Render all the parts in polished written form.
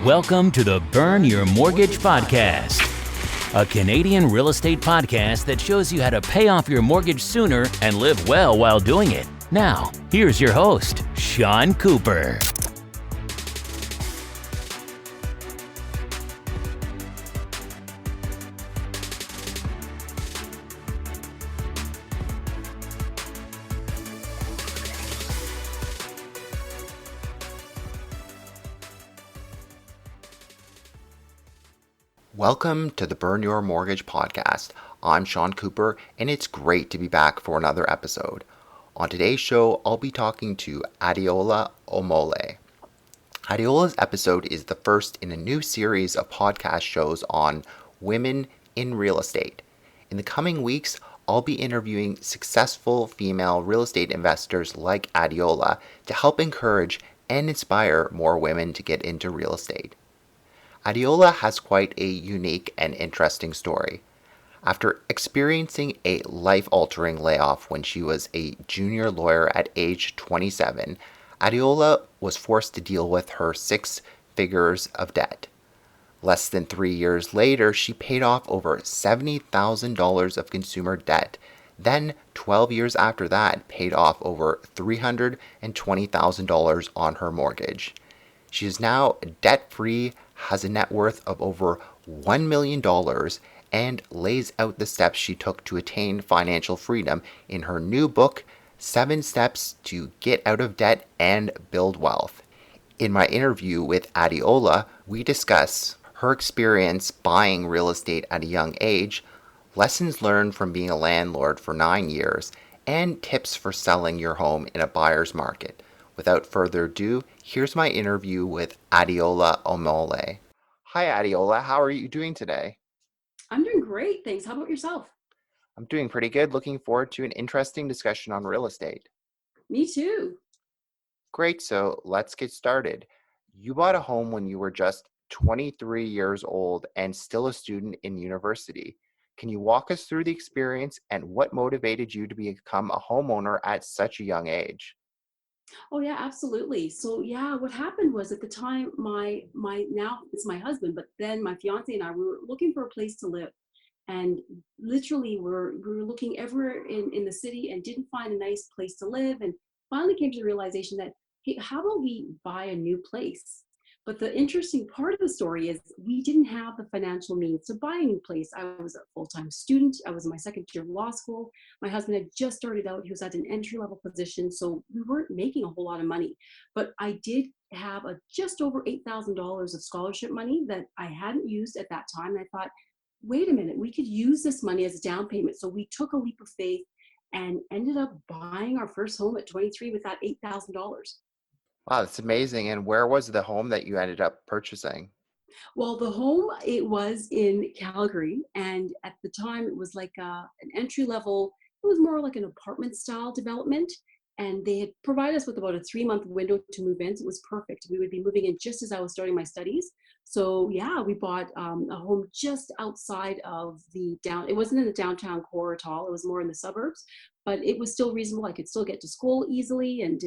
Welcome to the Burn Your Mortgage Podcast, a Canadian real estate podcast that shows you how to pay off your mortgage sooner and live well while doing it. Now, here's your host, Sean Cooper. Welcome to the Burn Your Mortgage Podcast. I'm Sean Cooper, and it's great to be back for another episode. On today's show, I'll be talking to Adeola Omole. Adeola's episode is the first in a new series of podcast shows on women in real estate. In the coming weeks, I'll be interviewing successful female real estate investors like Adeola to help encourage and inspire more women to get into real estate. Adeola has quite a unique and interesting story. After experiencing a life-altering layoff when she was a junior lawyer at age 27, Adeola was forced to deal with her 6 figures of debt. Less than 3 years later, she paid off over $70,000 of consumer debt. Then, 12 years after that, paid off over $320,000 on her mortgage. She is now debt-free, has a net worth of over $1 million, and lays out the steps she took to attain financial freedom in her new book, 7 Steps to Get Out of Debt and Build Wealth. In my interview with Adeola, we discuss her experience buying real estate at a young age, lessons learned from being a landlord for 9 years, and tips for selling your home in a buyer's market. Without further ado, here's my interview with Adeola Omole. Hi, Adeola. How are you doing today? I'm doing great, thanks. How about yourself? I'm doing pretty good. Looking forward to an interesting discussion on real estate. Me too. Great. So let's get started. You bought a home when you were just 23 years old and still a student in university. Can you walk us through the experience and what motivated you to become a homeowner at such a young age? Oh yeah, absolutely. So yeah, what happened was at the time my now it's my husband, but then my fiance and I we were looking for a place to live. And literally we were looking everywhere in the city and didn't find a nice place to live, and finally came to the realization that, hey, how about we buy a new place? But the interesting part of the story is we didn't have the financial means to buy a new place. I was a full-time student. I was in my second year of law school. My husband had just started out. He was at an entry-level position, so we weren't making a whole lot of money. But I did have just over $8,000 of scholarship money that I hadn't used at that time. And I thought, wait a minute, we could use this money as a down payment. So we took a leap of faith and ended up buying our first home at 23 with that $8,000. Wow, that's amazing. And where was the home that you ended up purchasing? Well, the home, it was in Calgary, and at the time it was like an entry level, it was more like an apartment style development, and they had provided us with about a 3-month window to move in. So it was perfect. We would be moving in just as I was starting my studies. So yeah, we bought a home just outside of it wasn't in the downtown core at all. It was more in the suburbs, but it was still reasonable. I could still get to school easily, and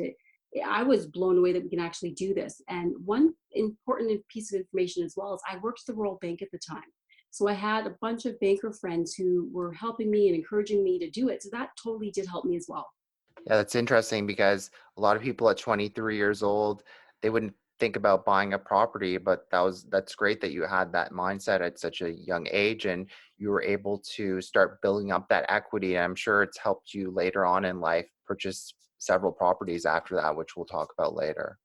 I was blown away that we can actually do this. And one important piece of information as well is I worked at the World Bank at the time. So I had a bunch of banker friends who were helping me and encouraging me to do it. So that totally did help me as well. Yeah, that's interesting because a lot of people at 23 years old, they wouldn't think about buying a property, but that's great that you had that mindset at such a young age and you were able to start building up that equity. And I'm sure it's helped you later on in life purchase several properties after that, which we'll talk about later.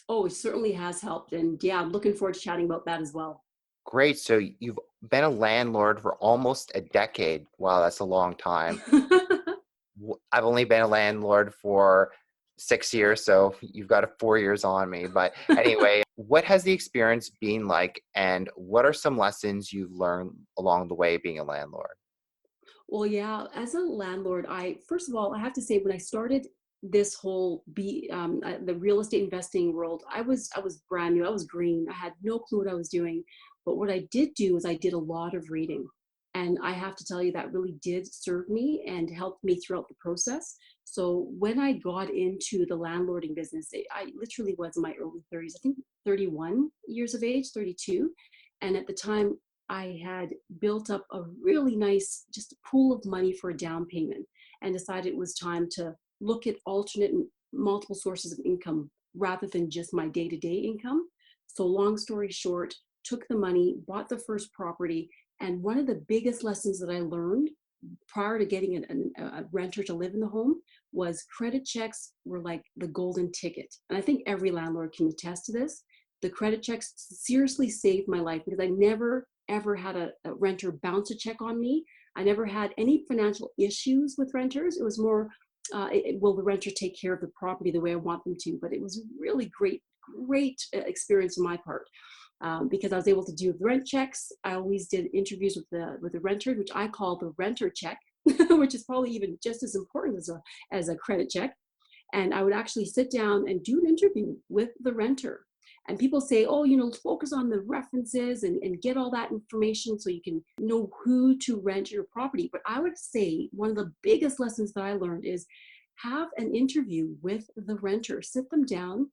Oh, it certainly has helped. And yeah, I'm looking forward to chatting about that as well. Great. So you've been a landlord for almost a decade. Wow, that's a long time. I've only been a landlord for 6 years, so you've got 4 years on me. But anyway, what has the experience been like, and what are some lessons you've learned along the way being a landlord? Well, yeah, as a landlord, first of all, I have to say when I started this whole the real estate investing world, I was brand new. I was green. I had no clue what I was doing. But what I did do is I did a lot of reading. And I have to tell you that really did serve me and helped me throughout the process. So when I got into the landlording business, I literally was in my early 30s, I think 31 years of age, 32. And at the time, I had built up a really nice, just a pool of money for a down payment and decided it was time to look at alternate and multiple sources of income rather than just my day-to-day income. So long story short, took the money, bought the first property, and one of the biggest lessons that I learned prior to getting a renter to live in the home was credit checks were like the golden ticket. And I think every landlord can attest to this. The credit checks seriously saved my life because I never ever had a renter bounce a check on me. I never had any financial issues with renters. It was more, will the renter take care of the property the way I want them to? But it was really great experience on my part. Because I was able to do rent checks. I always did interviews with the renter, which I call the renter check, which is probably even just as important as a credit check. And I would actually sit down and do an interview with the renter. And people say, oh, focus on the references and get all that information so you can know who to rent your property. But I would say one of the biggest lessons that I learned is have an interview with the renter, sit them down,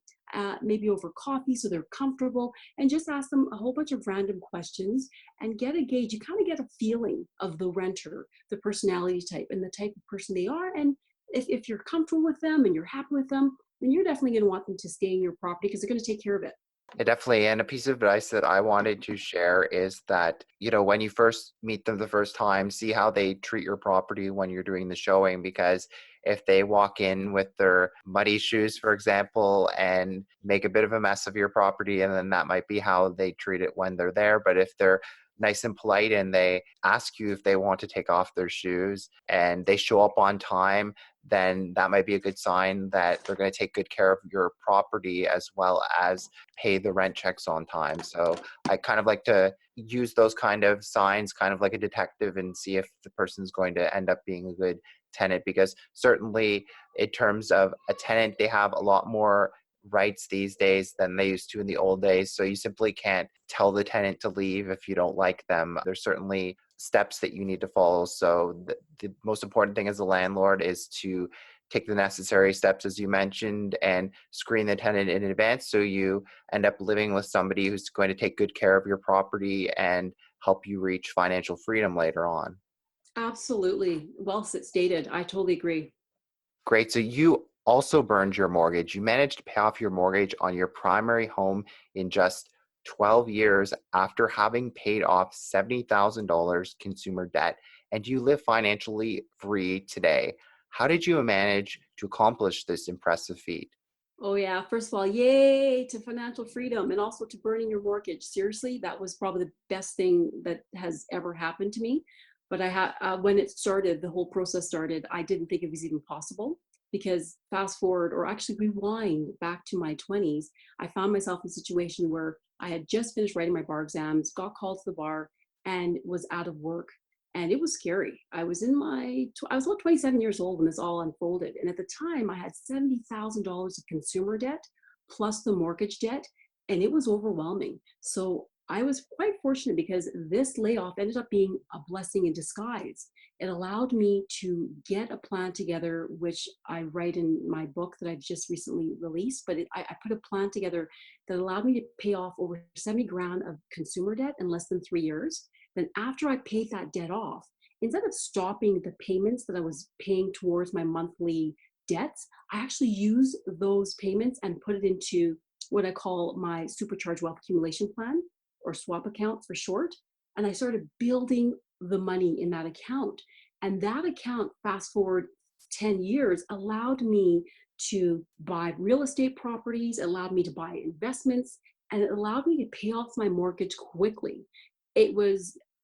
maybe over coffee so they're comfortable, and just ask them a whole bunch of random questions and get a gauge. You kind of get a feeling of the renter, the personality type and the type of person they are. And if you're comfortable with them and you're happy with them, then you're definitely going to want them to stay in your property because they're going to take care of it. Yeah, definitely. And a piece of advice that I wanted to share is that, when you first meet them the first time, see how they treat your property when you're doing the showing. Because if they walk in with their muddy shoes, for example, and make a bit of a mess of your property, and then that might be how they treat it when they're there. But if they're nice and polite and they ask you if they want to take off their shoes and they show up on time, then that might be a good sign that they're going to take good care of your property as well as pay the rent checks on time. So I kind of like to use those kind of signs, kind of like a detective, and see if the person's going to end up being a good tenant. Because certainly in terms of a tenant, they have a lot more rights these days than they used to in the old days. So you simply can't tell the tenant to leave if you don't like them. There's certainly steps that you need to follow. So the most important thing as a landlord is to take the necessary steps, as you mentioned, and screen the tenant in advance so you end up living with somebody who's going to take good care of your property and help you reach financial freedom later on. Absolutely. Well stated. I totally agree. Great. So you also burned your mortgage. You managed to pay off your mortgage on your primary home in just 12 years after having paid off $70,000 consumer debt, and you live financially free today. How did you manage to accomplish this impressive feat? Oh yeah. First of all, yay to financial freedom and also to burning your mortgage. Seriously, that was probably the best thing that has ever happened to me. But when it started, the whole process started, I didn't think it was even possible because fast forward or actually rewind back to my 20s, I found myself in a situation where I had just finished writing my bar exams, got called to the bar and was out of work. And it was scary. I was about 27 years old when this all unfolded. And at the time, I had $70,000 of consumer debt plus the mortgage debt, and it was overwhelming. So I was quite fortunate because this layoff ended up being a blessing in disguise. It allowed me to get a plan together, which I write in my book that I've just recently released. But I put a plan together that allowed me to pay off over 70 grand of consumer debt in less than 3 years. Then after I paid that debt off, instead of stopping the payments that I was paying towards my monthly debts, I actually used those payments and put it into what I call my supercharged wealth accumulation plan, or swap account for short. And I started building the money in that account. And that account, fast forward 10 years, allowed me to buy real estate properties, allowed me to buy investments, and it allowed me to pay off my mortgage quickly.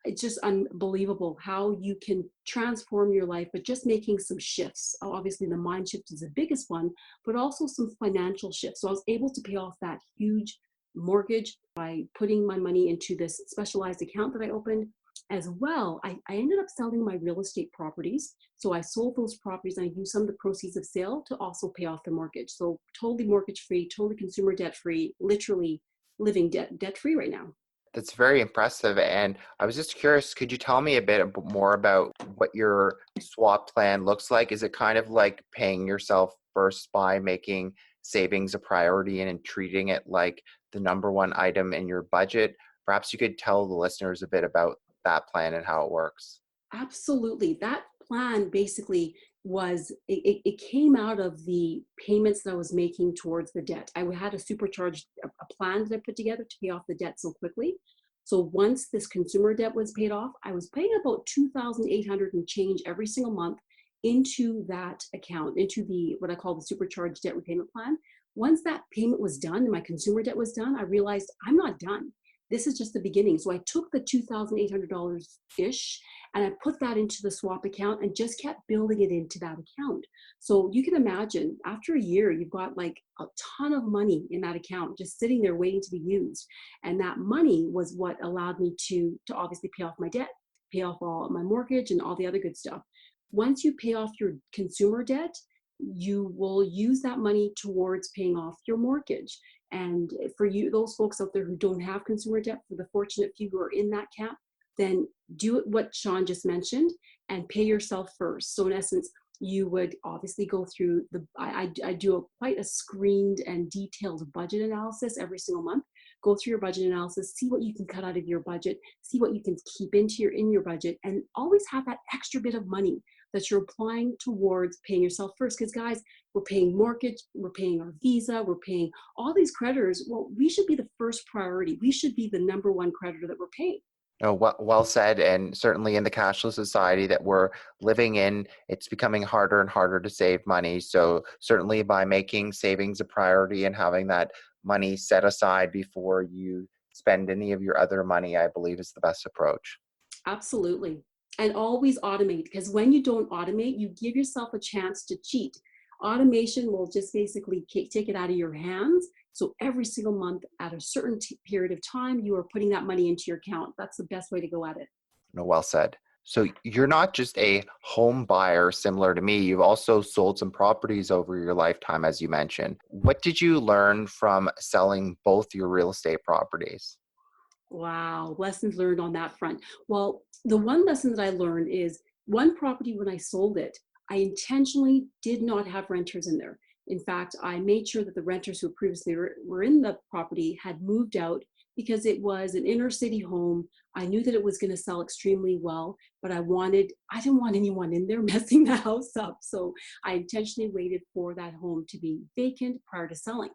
It's just unbelievable how you can transform your life, but just making some shifts. Obviously, the mind shift is the biggest one, but also some financial shifts. So I was able to pay off that huge mortgage by putting my money into this specialized account that I opened. As well, I ended up selling my real estate properties. So I sold those properties and I used some of the proceeds of sale to also pay off the mortgage. So totally mortgage free, totally consumer debt free, literally living debt free right now. That's very impressive. And I was just curious, could you tell me a bit more about what your swap plan looks like? Is it kind of like paying yourself first by making savings a priority and treating it like the number one item in your budget? Perhaps you could tell the listeners a bit about that plan and how it works. Absolutely. That plan basically it came out of the payments that I was making towards the debt. I had a supercharged a plan that I put together to pay off the debt so quickly. So once this consumer debt was paid off, I was paying about 2,800 and change every single month into that account, into the what I call the supercharged debt repayment plan. Once that payment was done and my consumer debt was done, I realized I'm not done. This is just the beginning. So I took the $2,800 ish and I put that into the swap account and just kept building it into that account. So you can imagine after a year, you've got like a ton of money in that account just sitting there waiting to be used. And that money was what allowed me to obviously pay off my debt, pay off all my mortgage and all the other good stuff. Once you pay off your consumer debt, you will use that money towards paying off your mortgage. And for you, those folks out there who don't have consumer debt, for the fortunate few who are in that camp, then do what Sean just mentioned and pay yourself first. So in essence, you would obviously go through I do quite a screened and detailed budget analysis every single month. Go through your budget analysis, see what you can cut out of your budget, see what you can keep in your budget, and always have that extra bit of money that you're applying towards paying yourself first. Because guys, we're paying mortgage, we're paying our visa, we're paying all these creditors. Well, we should be the first priority. We should be the number one creditor that we're paying. Oh, well said. And certainly in the cashless society that we're living in, it's becoming harder and harder to save money. So certainly by making savings a priority and having that money set aside before you spend any of your other money, I believe is the best approach. Absolutely. And always automate, because when you don't automate, you give yourself a chance to cheat. Automation will just basically take it out of your hands. So every single month at a certain period of time, you are putting that money into your account. That's the best way to go at it. No, well said. So you're not just a home buyer similar to me. You've also sold some properties over your lifetime, as you mentioned. What did you learn from selling both your real estate properties? Wow, lessons learned on that front. Well, the one lesson that I learned is one property when I sold it, I intentionally did not have renters in there. In fact, I made sure that the renters who previously were in the property had moved out because it was an inner city home. I knew that it was going to sell extremely well, but I didn't want anyone in there messing the house up. So I intentionally waited for that home to be vacant prior to selling.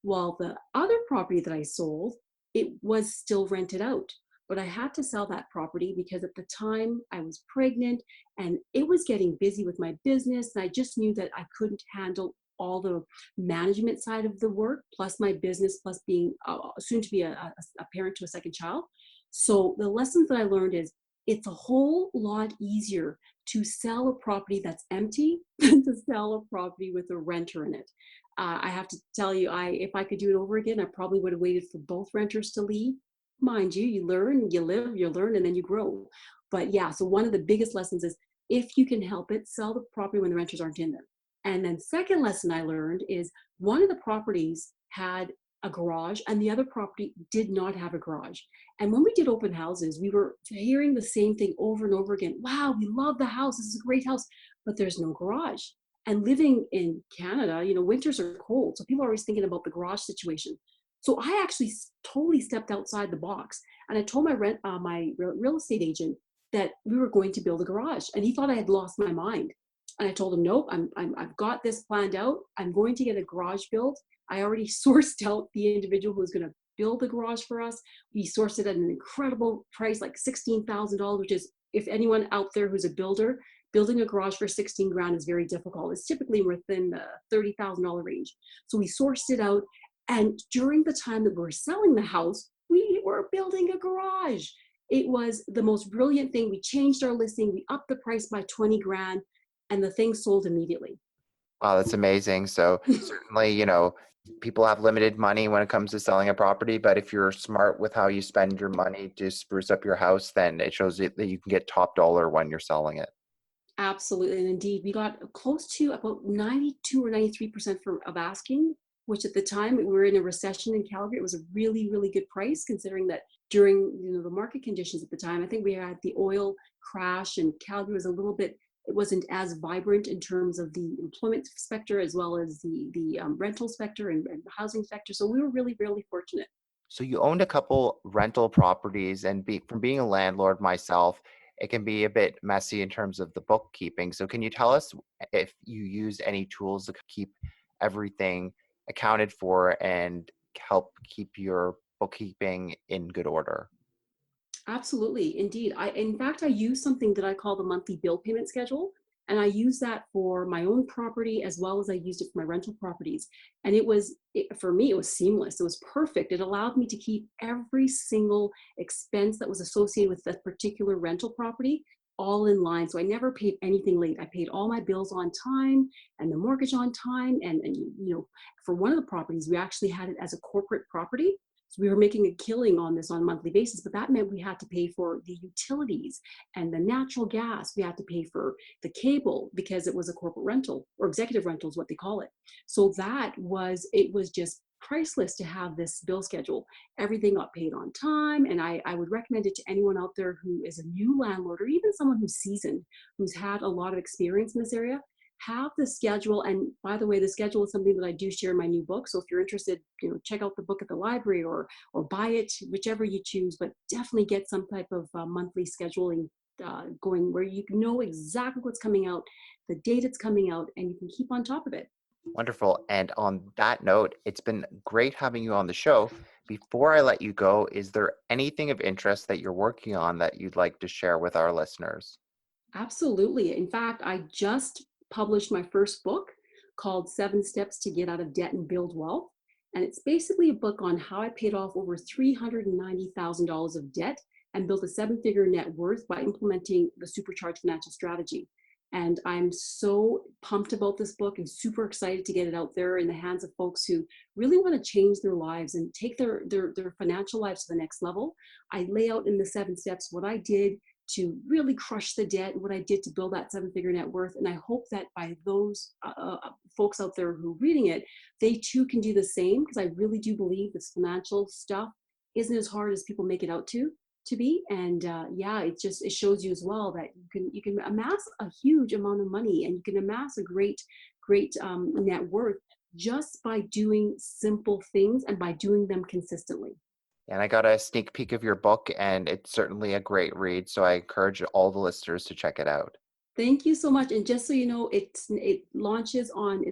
While the other property that I sold, it was still rented out. But I had to sell that property because at the time I was pregnant and it was getting busy with my business. And I just knew that I couldn't handle all the management side of the work, plus my business, plus being soon to be a parent to a second child. So the lessons that I learned is it's a whole lot easier to sell a property that's empty than to sell a property with a renter in it. I have to tell you, if I could do it over again, I probably would have waited for both renters to leave. Mind you, you learn, you live, you learn, and then you grow. But yeah, so one of the biggest lessons is if you can help it, sell the property when the renters aren't in there. And then second lesson I learned is one of the properties had a garage and the other property did not have a garage. And when we did open houses, we were hearing the same thing over and over again. Wow, we love the house. This is a great house, but there's no garage. And living in Canada, winters are cold. So people are always thinking about the garage situation. So I actually totally stepped outside the box and I told my real estate agent that we were going to build a garage and he thought I had lost my mind. And I told him, nope, I've got this planned out. I'm going to get a garage built. I already sourced out the individual who's going to build the garage for us. We sourced it at an incredible price, like $16,000, which is, if anyone out there who's a builder, building a garage for 16 grand is very difficult. It's typically within the $30,000 range. So we sourced it out. And during the time that we were selling the house, we were building a garage. It was the most brilliant thing. We changed our listing. We upped the price by 20 grand and the thing sold immediately. Wow, that's amazing. So certainly, people have limited money when it comes to selling a property, but if you're smart with how you spend your money to spruce up your house, then it shows that you can get top dollar when you're selling it. Absolutely. And indeed, we got close to about 92 or 93% of asking which at the time we were in a recession in Calgary. It was a really, really good price considering that during the market conditions at the time. I think we had the oil crash and Calgary was a little bit, it wasn't as vibrant in terms of the employment sector as well as the rental sector and housing sector. So we were really, really fortunate. So you owned a couple rental properties, and from being a landlord myself, it can be a bit messy in terms of the bookkeeping. So can you tell us if you use any tools to keep everything accounted for and help keep your bookkeeping in good order? Absolutely, indeed. In fact, I use something that I call the monthly bill payment schedule, and I use that for my own property as well as I used it for my rental properties. And for me, it was seamless. It was perfect. It allowed me to keep every single expense that was associated with that particular rental property all in line. So I never paid anything late. I paid all my bills on time and the mortgage on time. And for one of the properties, we actually had it as a corporate property. So we were making a killing on this on a monthly basis, but that meant we had to pay for the utilities and the natural gas. We had to pay for the cable because it was a corporate rental, or executive rental is what they call it. So it was just priceless to have this bill schedule. Everything got paid on time. And I would recommend it to anyone out there who is a new landlord or even someone who's seasoned, who's had a lot of experience in this area. Have the schedule. And by the way, the schedule is something that I do share in my new book. So if you're interested, check out the book at the library or buy it, whichever you choose, but definitely get some type of monthly scheduling going where you know exactly what's coming out, the date it's coming out, and you can keep on top of it. Wonderful. And on that note, it's been great having you on the show. Before I let you go, is there anything of interest that you're working on that you'd like to share with our listeners? Absolutely. In fact, I just published my first book called 7 Steps to Get Out of Debt and Build Wealth. And it's basically a book on how I paid off over $390,000 of debt and built a 7-figure net worth by implementing the Supercharged Financial Strategy. And I'm so pumped about this book and super excited to get it out there in the hands of folks who really want to change their lives and take their financial lives to the next level. I lay out in the 7 steps what I did to really crush the debt and what I did to build that 7-figure net worth. And I hope that by those folks out there who are reading it, they too can do the same, because I really do believe this financial stuff isn't as hard as people make it out to be. And it shows you as well that you can amass a huge amount of money and you can amass a great net worth just by doing simple things and by doing them consistently. And I got a sneak peek of your book, and it's certainly a great read. So I encourage all the listeners to check it out. Thank you so much. And just so you know, it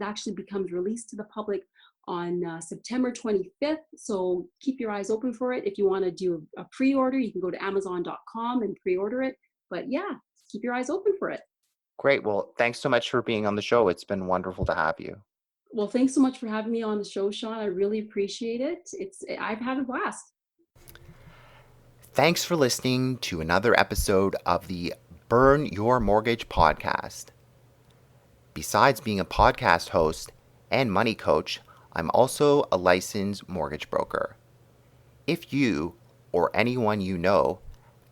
actually becomes released to the public on September 25th. So keep your eyes open for it. If you want to do a pre-order, you can go to Amazon.com and pre-order it. But yeah, keep your eyes open for it. Great. Well, thanks so much for being on the show. It's been wonderful to have you. Well, thanks so much for having me on the show, Sean. I really appreciate it. I've had a blast. Thanks for listening to another episode of the Burn Your Mortgage podcast. Besides being a podcast host and money coach, I'm also a licensed mortgage broker. If you or anyone you know,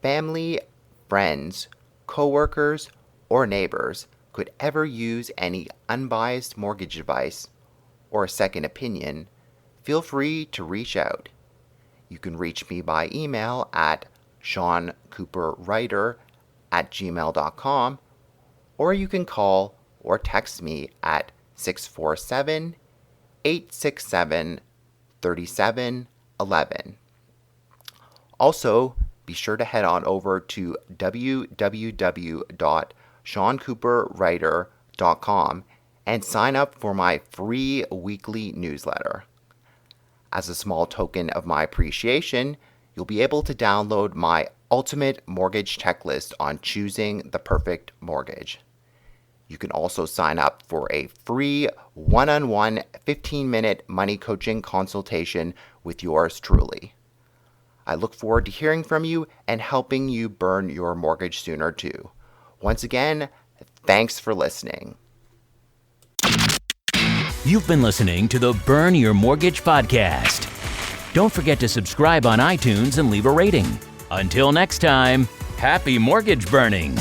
family, friends, coworkers, or neighbors could ever use any unbiased mortgage advice or a second opinion, feel free to reach out. You can reach me by email at seancooperwriter@gmail.com, or you can call or text me at 647-867-3711. Also, be sure to head on over to www.seancooperwriter.com and sign up for my free weekly newsletter. As a small token of my appreciation, you'll be able to download my ultimate mortgage checklist on choosing the perfect mortgage. You can also sign up for a free one-on-one 15-minute money coaching consultation with yours truly. I look forward to hearing from you and helping you burn your mortgage sooner too. Once again, thanks for listening. You've been listening to the Burn Your Mortgage podcast. Don't forget to subscribe on iTunes and leave a rating. Until next time, happy mortgage burning.